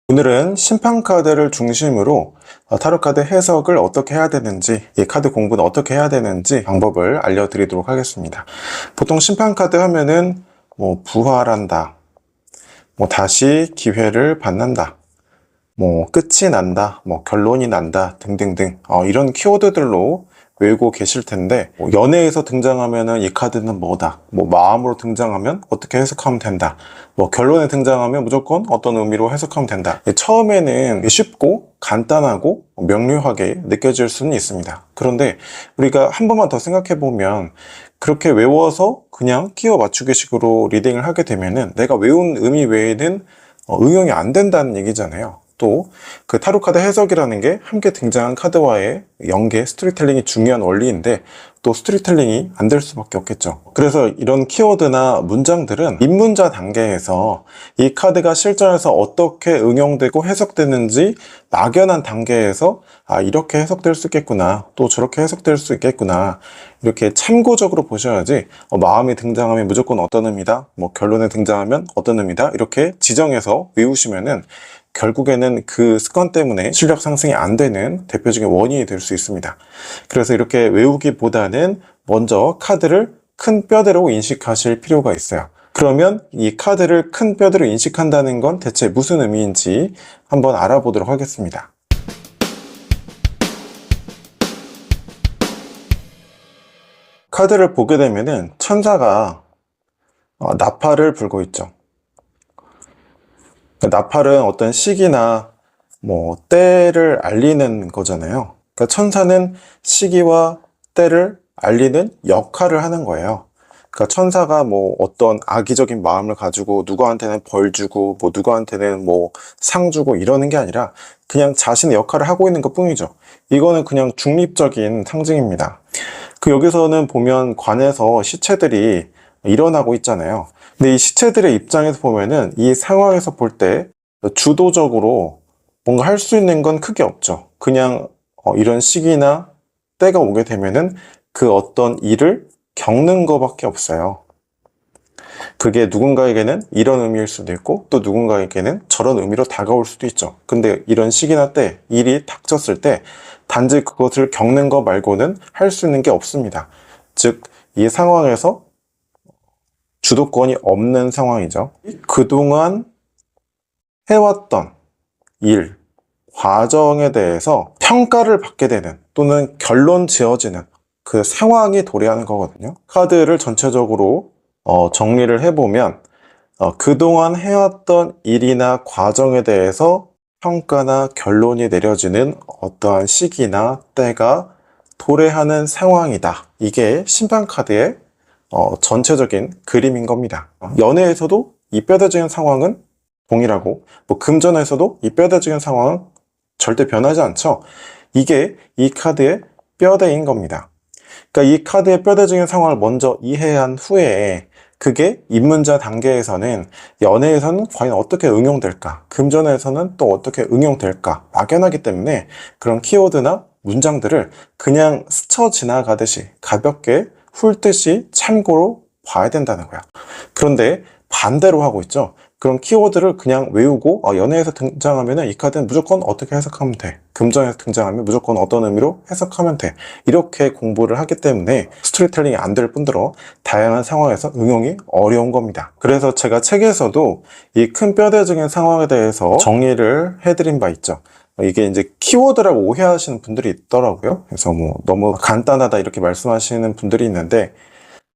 오늘은 심판카드를 중심으로 타로카드 해석을 어떻게 해야 되는지, 이 카드 공부는 어떻게 해야 되는지 방법을 알려드리도록 하겠습니다. 보통 심판카드 하면은 부활한다, 다시 기회를 받는다, 끝이 난다, 결론이 난다 등등등 이런 키워드들로 외우고 계실 텐데, 연애에서 등장하면은 이 카드는 뭐다, 마음으로 등장하면 어떻게 해석하면 된다, 결론에 등장하면 무조건 어떤 의미로 해석하면 된다. 처음에는 쉽고 간단하고 명료하게 느껴질 수는 있습니다. 그런데 우리가 한 번만 더 생각해 보면, 그렇게 외워서 그냥 끼워 맞추기 식으로 리딩을 하게 되면은 내가 외운 의미 외에는 응용이 안 된다는 얘기잖아요. 또 그 타로카드 해석이라는 게 함께 등장한 카드와의 연계, 스토리텔링이 중요한 원리인데, 또 스토리텔링이 안 될 수밖에 없겠죠. 그래서 이런 키워드나 문장들은 입문자 단계에서 이 카드가 실전에서 어떻게 응용되고 해석되는지 막연한 단계에서 이렇게 해석될 수 있겠구나, 또 저렇게 해석될 수 있겠구나, 이렇게 참고적으로 보셔야지 마음이 등장하면 무조건 어떤 의미다, 결론에 등장하면 어떤 의미다, 이렇게 지정해서 외우시면은 결국에는 그 습관 때문에 실력 상승이 안 되는 대표적인 원인이 될 수 있습니다. 그래서 이렇게 외우기보다는 먼저 카드를 큰 뼈대로 인식하실 필요가 있어요. 그러면 이 카드를 큰 뼈대로 인식한다는 건 대체 무슨 의미인지 한번 알아보도록 하겠습니다. 카드를 보게 되면은 천사가 나팔을 불고 있죠. 나팔은 어떤 시기나 때를 알리는 거잖아요. 그러니까 천사는 시기와 때를 알리는 역할을 하는 거예요. 그러니까 천사가 어떤 악의적인 마음을 가지고 누구한테는 벌 주고 누구한테는 상 주고 이러는 게 아니라 그냥 자신의 역할을 하고 있는 것 뿐이죠. 이거는 그냥 중립적인 상징입니다. 여기서는 보면 관에서 시체들이 일어나고 있잖아요. 근데 이 시체들의 입장에서 보면은 이 상황에서 볼 때 주도적으로 뭔가 할 수 있는 건 크게 없죠. 그냥 이런 시기나 때가 오게 되면은 그 어떤 일을 겪는 것밖에 없어요. 그게 누군가에게는 이런 의미일 수도 있고, 또 누군가에게는 저런 의미로 다가올 수도 있죠. 근데 이런 시기나 때, 일이 닥쳤을 때 단지 그것을 겪는 것 말고는 할 수 있는 게 없습니다. 즉, 이 상황에서 주도권이 없는 상황이죠. 그동안 해왔던 일, 과정에 대해서 평가를 받게 되는, 또는 결론 지어지는 그 상황이 도래하는 거거든요. 카드를 전체적으로 정리를 해보면 그동안 해왔던 일이나 과정에 대해서 평가나 결론이 내려지는 어떠한 시기나 때가 도래하는 상황이다. 이게 심판카드의 전체적인 그림인 겁니다. 연애에서도 이 뼈대적인 상황은 동일하고, 금전에서도 이 뼈대적인 상황은 절대 변하지 않죠. 이게 이 카드의 뼈대인 겁니다. 그러니까 이 카드의 뼈대적인 상황을 먼저 이해한 후에, 그게 입문자 단계에서는 연애에서는 과연 어떻게 응용될까, 금전에서는 또 어떻게 응용될까 막연하기 때문에 그런 키워드나 문장들을 그냥 스쳐 지나가듯이 가볍게 훑듯이 참고로 봐야 된다는 거야. 그런데 반대로 하고 있죠. 그럼 키워드를 그냥 외우고 연애에서 등장하면 이 카드는 무조건 어떻게 해석하면 돼, 금전에서 등장하면 무조건 어떤 의미로 해석하면 돼, 이렇게 공부를 하기 때문에 스토리텔링이 안 될 뿐더러 다양한 상황에서 응용이 어려운 겁니다. 그래서 제가 책에서도 이 큰 뼈대적인 상황에 대해서 정리를 해드린 바 있죠. 이게 이제 키워드라고 오해하시는 분들이 있더라고요. 그래서 너무 간단하다 이렇게 말씀하시는 분들이 있는데,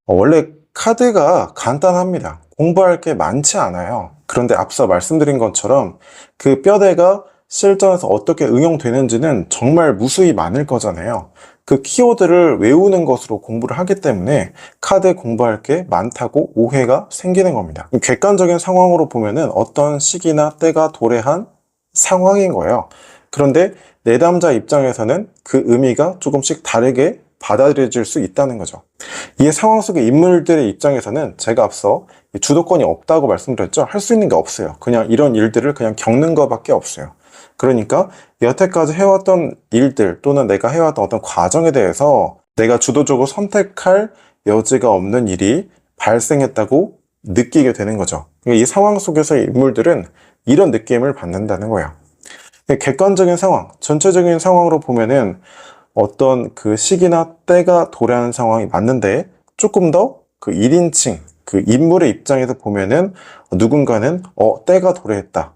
원래 카드가 간단합니다. 공부할 게 많지 않아요. 그런데 앞서 말씀드린 것처럼 그 뼈대가 실전에서 어떻게 응용되는지는 정말 무수히 많을 거잖아요. 그 키워드를 외우는 것으로 공부를 하기 때문에 카드 공부할 게 많다고 오해가 생기는 겁니다. 객관적인 상황으로 보면은 어떤 시기나 때가 도래한 상황인 거예요. 그런데 내담자 입장에서는 그 의미가 조금씩 다르게 받아들여질 수 있다는 거죠. 이 상황 속의 인물들의 입장에서는 제가 앞서 주도권이 없다고 말씀드렸죠. 할 수 있는 게 없어요. 그냥 이런 일들을 그냥 겪는 것밖에 없어요. 그러니까 여태까지 해왔던 일들, 또는 내가 해왔던 어떤 과정에 대해서 내가 주도적으로 선택할 여지가 없는 일이 발생했다고 느끼게 되는 거죠. 이 상황 속에서의 인물들은 이런 느낌을 받는다는 거예요. 객관적인 상황, 전체적인 상황으로 보면은 어떤 그 시기나 때가 도래하는 상황이 맞는데 조금 더 그 1인칭, 그 인물의 입장에서 보면은 누군가는 때가 도래했다,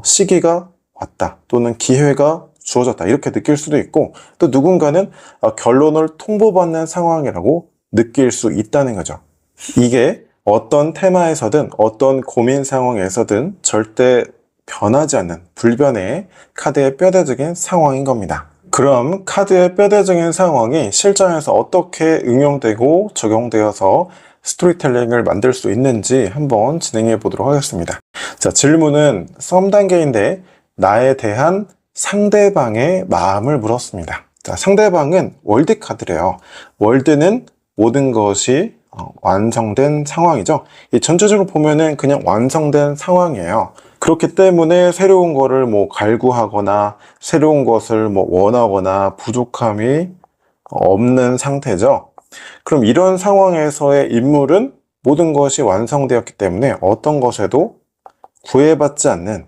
시기가 왔다, 또는 기회가 주어졌다 이렇게 느낄 수도 있고, 또 누군가는 결론을 통보받는 상황이라고 느낄 수 있다는 거죠. 이게 어떤 테마에서든 어떤 고민 상황에서든 절대 변하지 않는 불변의 카드의 뼈대적인 상황인 겁니다. 그럼 카드의 뼈대적인 상황이 실전에서 어떻게 응용되고 적용되어서 스토리텔링을 만들 수 있는지 한번 진행해 보도록 하겠습니다. 자, 질문은 썸 단계인데 나에 대한 상대방의 마음을 물었습니다. 자, 상대방은 월드 카드래요. 월드는 모든 것이 완성된 상황이죠. 이 전체적으로 보면은 그냥 완성된 상황이에요. 그렇기 때문에 새로운 거를 뭐 갈구하거나 새로운 것을 뭐 원하거나 부족함이 없는 상태죠. 그럼 이런 상황에서의 인물은 모든 것이 완성되었기 때문에 어떤 것에도 구애받지 않는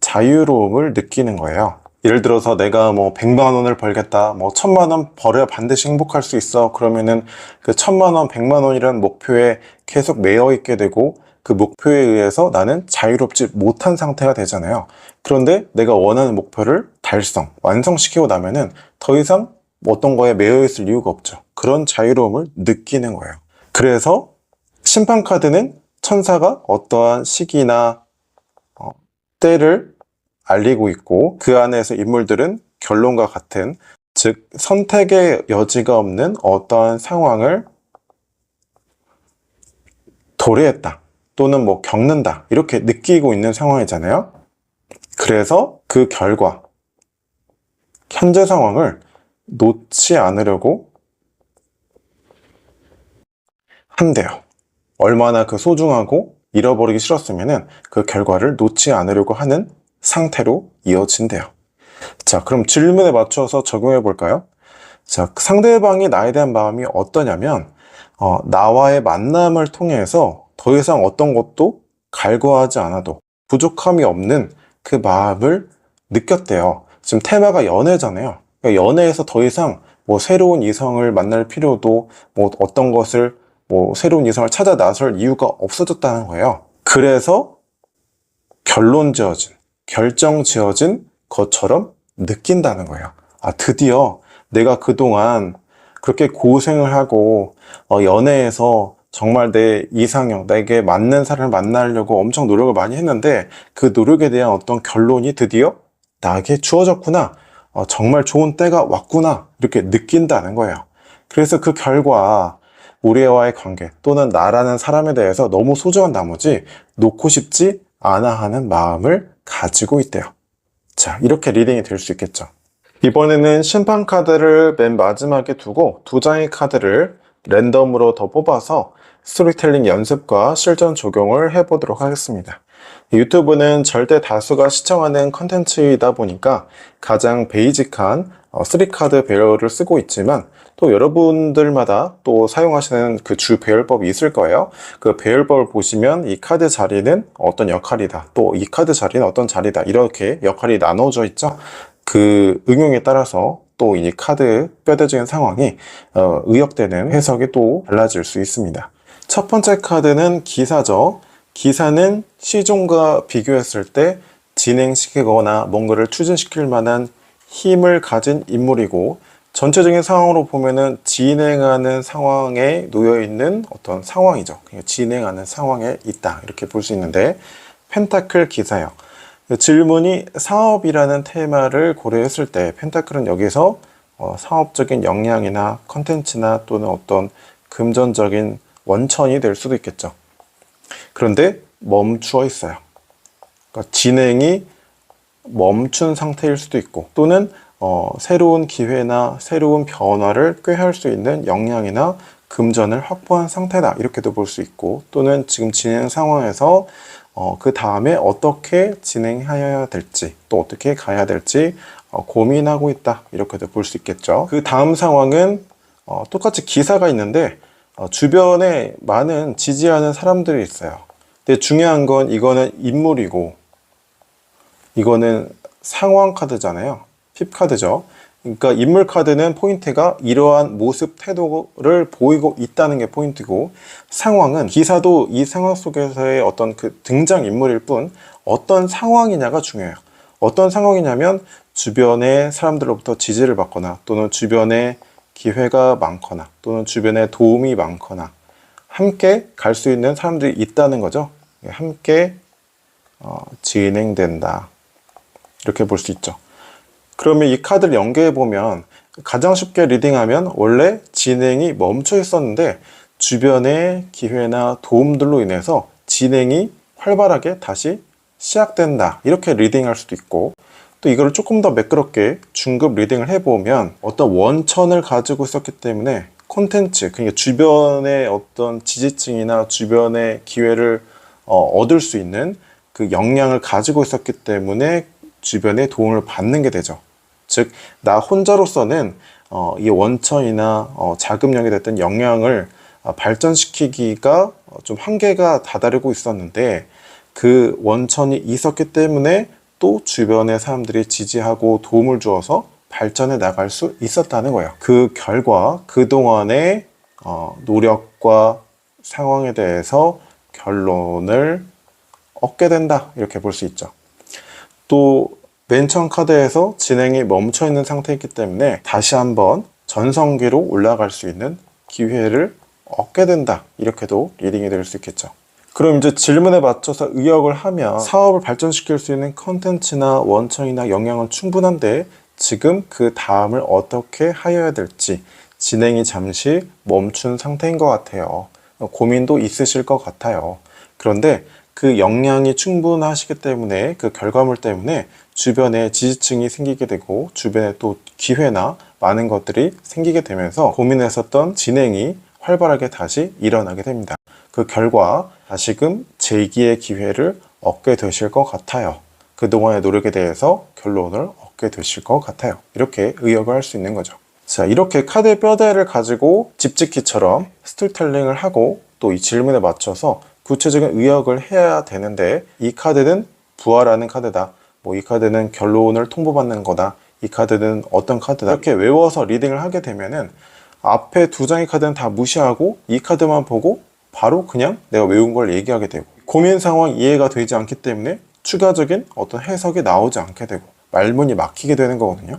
자유로움을 느끼는 거예요. 예를 들어서 내가 뭐 100만 원을 벌겠다, 뭐 1000만 원 벌어야 반드시 행복할 수 있어. 그러면은 그 1000만 원, 100만 원이라는 목표에 계속 매여 있게 되고 그 목표에 의해서 나는 자유롭지 못한 상태가 되잖아요. 그런데 내가 원하는 목표를 완성시키고 나면은 더 이상 어떤 거에 매여 있을 이유가 없죠. 그런 자유로움을 느끼는 거예요. 그래서 심판 카드는 천사가 어떠한 시기나 때를 알리고 있고, 그 안에서 인물들은 결론과 같은, 즉 선택의 여지가 없는 어떠한 상황을 도래했다 또는 뭐 겪는다 이렇게 느끼고 있는 상황이잖아요. 그래서 그 결과, 현재 상황을 놓지 않으려고 한대요. 얼마나 그 소중하고 잃어버리기 싫었으면은 그 결과를 놓지 않으려고 하는 상태로 이어진대요. 자, 그럼 질문에 맞춰서 적용해 볼까요? 자, 상대방이 나에 대한 마음이 어떠냐면, 나와의 만남을 통해서 더 이상 어떤 것도 갈구하지 않아도 부족함이 없는 그 마음을 느꼈대요. 지금 테마가 연애잖아요. 그러니까 연애에서 더 이상 뭐 새로운 이성을 만날 필요도, 뭐 어떤 것을 뭐 새로운 이성을 찾아 나설 이유가 없어졌다는 거예요. 그래서 결정 지어진 것처럼 느낀다는 거예요. 아, 드디어 내가 그동안 그렇게 고생을 하고 연애에서 정말 내 이상형, 내게 맞는 사람을 만나려고 엄청 노력을 많이 했는데 그 노력에 대한 어떤 결론이 드디어 나에게 주어졌구나. 정말 좋은 때가 왔구나. 이렇게 느낀다는 거예요. 그래서 그 결과 우리와의 관계 또는 나라는 사람에 대해서 너무 소중한 나머지 놓고 싶지 않아 하는 마음을 가지고 있대요. 자, 이렇게 리딩이 될 수 있겠죠. 이번에는 심판 카드를 맨 마지막에 두고 두 장의 카드를 랜덤으로 더 뽑아서 스토리텔링 연습과 실전 적용을 해보도록 하겠습니다. 유튜브는 절대 다수가 시청하는 컨텐츠이다 보니까 가장 베이직한 3카드 배열을 쓰고 있지만, 또 여러분들마다 또 사용하시는 그 주 배열법이 있을 거예요. 그 배열법을 보시면 이 카드 자리는 어떤 역할이다, 또 이 카드 자리는 어떤 자리다, 이렇게 역할이 나눠져 있죠. 그 응용에 따라서 또 이 카드 뼈대적인 상황이 의역되는 해석이 또 달라질 수 있습니다. 첫 번째 카드는 기사죠. 기사는 시종과 비교했을 때 진행시키거나 뭔가를 추진시킬 만한 힘을 가진 인물이고, 전체적인 상황으로 보면은 진행하는 상황에 놓여 있는 어떤 상황이죠. 진행하는 상황에 있다 이렇게 볼 수 있는데, 펜타클 기사요. 질문이 사업이라는 테마를 고려했을 때 펜타클은 여기서 사업적인 역량이나 컨텐츠나 또는 어떤 금전적인 원천이 될 수도 있겠죠. 그런데 멈추어 있어요. 그러니까 진행이 멈춘 상태일 수도 있고, 또는 새로운 기회나 새로운 변화를 꾀할 수 있는 역량이나 금전을 확보한 상태다 이렇게도 볼 수 있고, 또는 지금 진행 상황에서 그 다음에 어떻게 진행해야 될지, 또 어떻게 가야 될지 고민하고 있다 이렇게도 볼 수 있겠죠. 그 다음 상황은 똑같이 기사가 있는데 주변에 많은 지지하는 사람들이 있어요. 근데 중요한 건 이거는 인물이고, 이거는 상황 카드잖아요. 핍 카드죠. 그러니까 인물 카드는 포인트가 이러한 모습, 태도를 보이고 있다는 게 포인트고, 상황은 기사도 이 상황 속에서의 어떤 그 등장인물일 뿐 어떤 상황이냐가 중요해요. 어떤 상황이냐면 주변의 사람들로부터 지지를 받거나 또는 주변에 기회가 많거나 또는 주변에 도움이 많거나 함께 갈 수 있는 사람들이 있다는 거죠. 함께 진행된다. 이렇게 볼 수 있죠. 그러면 이 카드를 연계해 보면 가장 쉽게 리딩하면 원래 진행이 멈춰 있었는데 주변의 기회나 도움들로 인해서 진행이 활발하게 다시 시작된다. 이렇게 리딩할 수도 있고, 또 이거를 조금 더 매끄럽게 중급 리딩을 해보면 어떤 원천을 가지고 있었기 때문에 콘텐츠, 그러니까 주변의 어떤 지지층이나 주변의 기회를 얻을 수 있는 그 역량을 가지고 있었기 때문에 주변의 도움을 받는 게 되죠. 즉, 나 혼자로서는 이 원천이나 자금력이 됐던 역량을 발전시키기가 좀 한계가 다다르고 있었는데, 그 원천이 있었기 때문에 또 주변의 사람들이 지지하고 도움을 주어서 발전해 나갈 수 있었다는 거예요. 그 결과 그동안의 노력과 상황에 대해서 결론을 얻게 된다. 이렇게 볼 수 있죠. 또 맨 처음 카드에서 진행이 멈춰 있는 상태이기 때문에 다시 한번 전성기로 올라갈 수 있는 기회를 얻게 된다. 이렇게도 리딩이 될 수 있겠죠. 그럼 이제 질문에 맞춰서 의역을 하면 사업을 발전시킬 수 있는 컨텐츠나 원천이나 역량은 충분한데 지금 그 다음을 어떻게 하여야 될지 진행이 잠시 멈춘 상태인 것 같아요. 고민도 있으실 것 같아요. 그런데 그 역량이 충분하시기 때문에 그 결과물 때문에 주변에 지지층이 생기게 되고 주변에 또 기회나 많은 것들이 생기게 되면서 고민했었던 진행이 활발하게 다시 일어나게 됩니다. 그 결과 다시금 재기의 기회를 얻게 되실 것 같아요. 그동안의 노력에 대해서 결론을 얻게 되실 것 같아요. 이렇게 의역을 할 수 있는 거죠. 자, 이렇게 카드의 뼈대를 가지고 집짓기처럼 스토리텔링을 하고 또 이 질문에 맞춰서 구체적인 의역을 해야 되는데, 이 카드는 부활하는 카드다. 이 카드는 결론을 통보받는 거다. 이 카드는 어떤 카드다. 이렇게 외워서 리딩을 하게 되면은 앞에 두 장의 카드는 다 무시하고 이 카드만 보고 바로 그냥 내가 외운 걸 얘기하게 되고, 고민 상황 이해가 되지 않기 때문에 추가적인 어떤 해석이 나오지 않게 되고 말문이 막히게 되는 거거든요.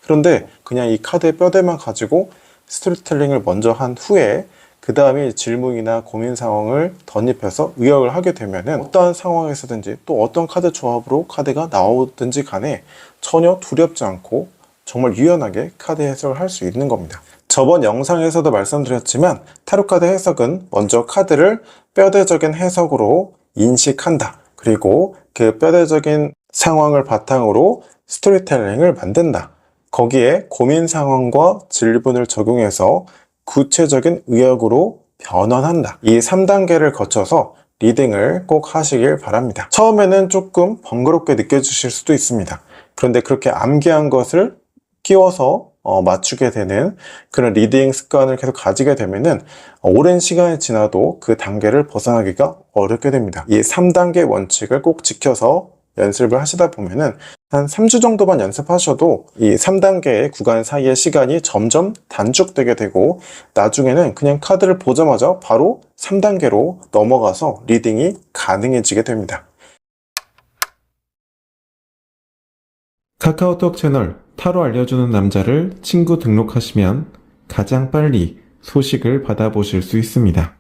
그런데 그냥 이 카드의 뼈대만 가지고 스토리텔링을 먼저 한 후에 그 다음에 질문이나 고민 상황을 덧입혀서 의역을 하게 되면은 어떠한 상황에서든지 또 어떤 카드 조합으로 카드가 나오든지 간에 전혀 두렵지 않고 정말 유연하게 카드 해석을 할 수 있는 겁니다. 저번 영상에서도 말씀드렸지만 타로카드 해석은 먼저 카드를 뼈대적인 해석으로 인식한다. 그리고 그 뼈대적인 상황을 바탕으로 스토리텔링을 만든다. 거기에 고민 상황과 질문을 적용해서 구체적인 의역으로 변환한다. 이 3단계를 거쳐서 리딩을 꼭 하시길 바랍니다. 처음에는 조금 번거롭게 느껴지실 수도 있습니다. 그런데 그렇게 암기한 것을 끼워서 맞추게 되는 그런 리딩 습관을 계속 가지게 되면은 오랜 시간이 지나도 그 단계를 벗어나기가 어렵게 됩니다. 이 3단계 원칙을 꼭 지켜서 연습을 하시다 보면은 한 3주 정도만 연습하셔도 이 3단계의 구간 사이의 시간이 점점 단축되게 되고 나중에는 그냥 카드를 보자마자 바로 3단계로 넘어가서 리딩이 가능해지게 됩니다. 카카오톡 채널 타로 알려주는 남자를 친구 등록하시면 가장 빨리 소식을 받아보실 수 있습니다.